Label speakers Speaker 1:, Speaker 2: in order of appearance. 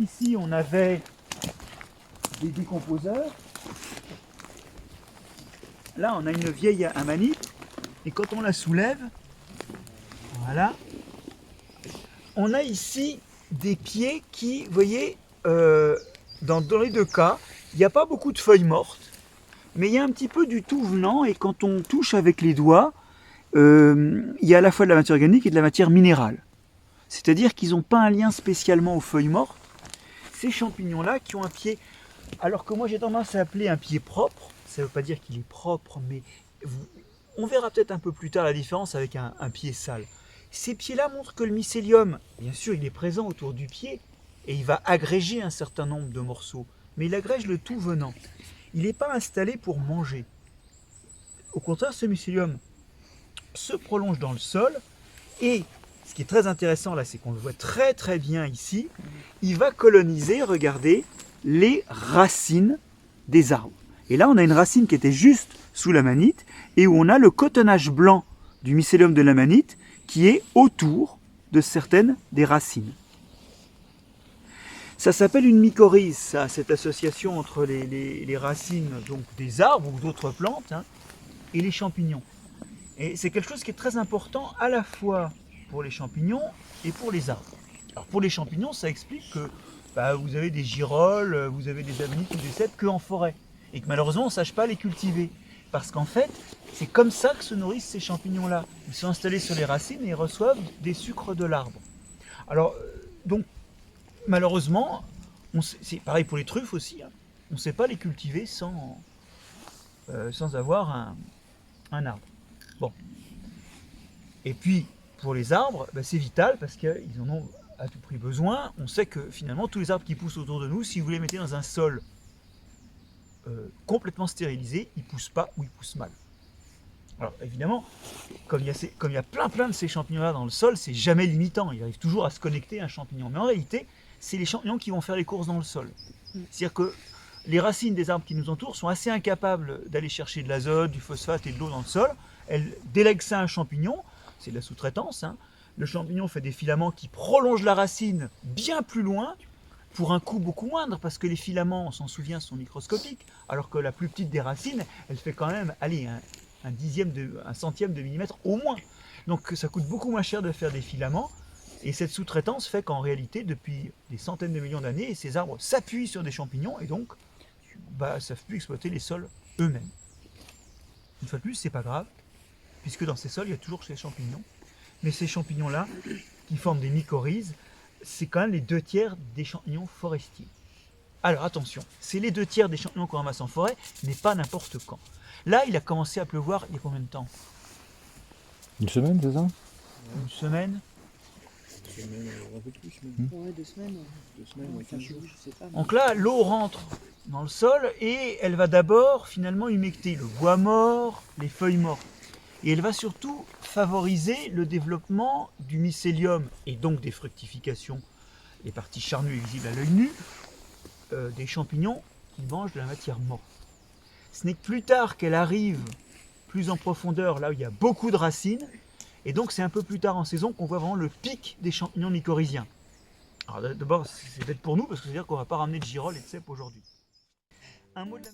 Speaker 1: ici on avait des décomposeurs. Là on a une vieille amanite et quand on la soulève, voilà, on a ici des pieds qui, vous voyez, dans les deux cas, il n'y a pas beaucoup de feuilles mortes, mais il y a un petit peu du tout venant et quand on touche avec les doigts, il y a à la fois de la matière organique et de la matière minérale. C'est-à-dire qu'ils n'ont pas un lien spécialement aux feuilles mortes. Ces champignons-là qui ont un pied, alors que moi j'ai tendance à appeler un pied propre, ça ne veut pas dire qu'il est propre, mais on verra peut-être un peu plus tard la différence avec un pied sale. Ces pieds-là montrent que le mycélium, bien sûr, il est présent autour du pied et il va agréger un certain nombre de morceaux, mais il agrège le tout venant. Il n'est pas installé pour manger. Au contraire, ce mycélium se prolonge dans le sol et ce qui est très intéressant là, c'est qu'on le voit très très bien ici, il va coloniser, regardez, les racines des arbres. Et là, on a une racine qui était juste sous l'amanite et où on a le cotonnage blanc du mycélium de l'amanite qui est autour de certaines des racines. Ça s'appelle une mycorhize, ça, cette association entre les racines donc, des arbres ou d'autres plantes et les champignons. Et c'est quelque chose qui est très important à la fois pour les champignons et pour les arbres. Alors pour les champignons, ça explique que vous avez des girolles, vous avez des amanites ou des cèpes qu'en forêt. Et que malheureusement, on ne sache pas les cultiver. Parce qu'en fait, c'est comme ça que se nourrissent ces champignons-là. Ils sont installés sur les racines et ils reçoivent des sucres de l'arbre. Alors, donc, malheureusement, c'est pareil pour les truffes aussi, on ne sait pas les cultiver sans avoir un arbre. Bon. Et puis, pour les arbres, c'est vital parce qu'ils en ont à tout prix besoin. On sait que finalement, tous les arbres qui poussent autour de nous, si vous les mettez dans un sol complètement stérilisé, ils ne poussent pas ou ils poussent mal. Alors évidemment, comme il y a plein de ces champignons-là dans le sol, c'est jamais limitant. Il arrive toujours à se connecter à un champignon. Mais en réalité, c'est les champignons qui vont faire les courses dans le sol. C'est-à-dire que les racines des arbres qui nous entourent sont assez incapables d'aller chercher de l'azote, du phosphate et de l'eau dans le sol. Elles délèguent ça à un champignon, c'est de la sous-traitance. Le champignon fait des filaments qui prolongent la racine bien plus loin, pour un coût beaucoup moindre, parce que les filaments, on s'en souvient, sont microscopiques, alors que la plus petite des racines, elle fait quand même, allez, un centième de millimètre au moins. Donc ça coûte beaucoup moins cher de faire des filaments, et cette sous-traitance fait qu'en réalité, depuis des centaines de millions d'années, ces arbres s'appuient sur des champignons, et donc, ne savent plus exploiter les sols eux-mêmes. Une fois de plus, c'est pas grave, puisque dans ces sols, il y a toujours ces champignons, mais ces champignons-là, qui forment des mycorhizes, c'est quand même les 2/3 des champignons forestiers. Alors attention, c'est les 2/3 des champignons qu'on ramasse en forêt, mais pas n'importe quand. Là, il a commencé à pleuvoir il y a combien de temps?
Speaker 2: Une semaine, c'est ça?
Speaker 1: Une semaine?
Speaker 3: Un peu plus même.
Speaker 4: Ouais, 2 semaines.
Speaker 3: 2 semaines, 15 jours.
Speaker 4: Je sais pas.
Speaker 1: Donc là, l'eau rentre dans le sol et elle va d'abord finalement humecter le bois mort, les feuilles mortes. Et elle va surtout favoriser le développement du mycélium et donc des fructifications, les parties charnues et visibles à l'œil nu, des champignons qui mangent de la matière morte. Ce n'est que plus tard qu'elle arrive plus en profondeur, là où il y a beaucoup de racines, et donc c'est un peu plus tard en saison qu'on voit vraiment le pic des champignons mycorhiziens. Alors d'abord, c'est bête pour nous, parce que ça veut dire qu'on ne va pas ramener de girolles et de cèpes aujourd'hui. Un mot de la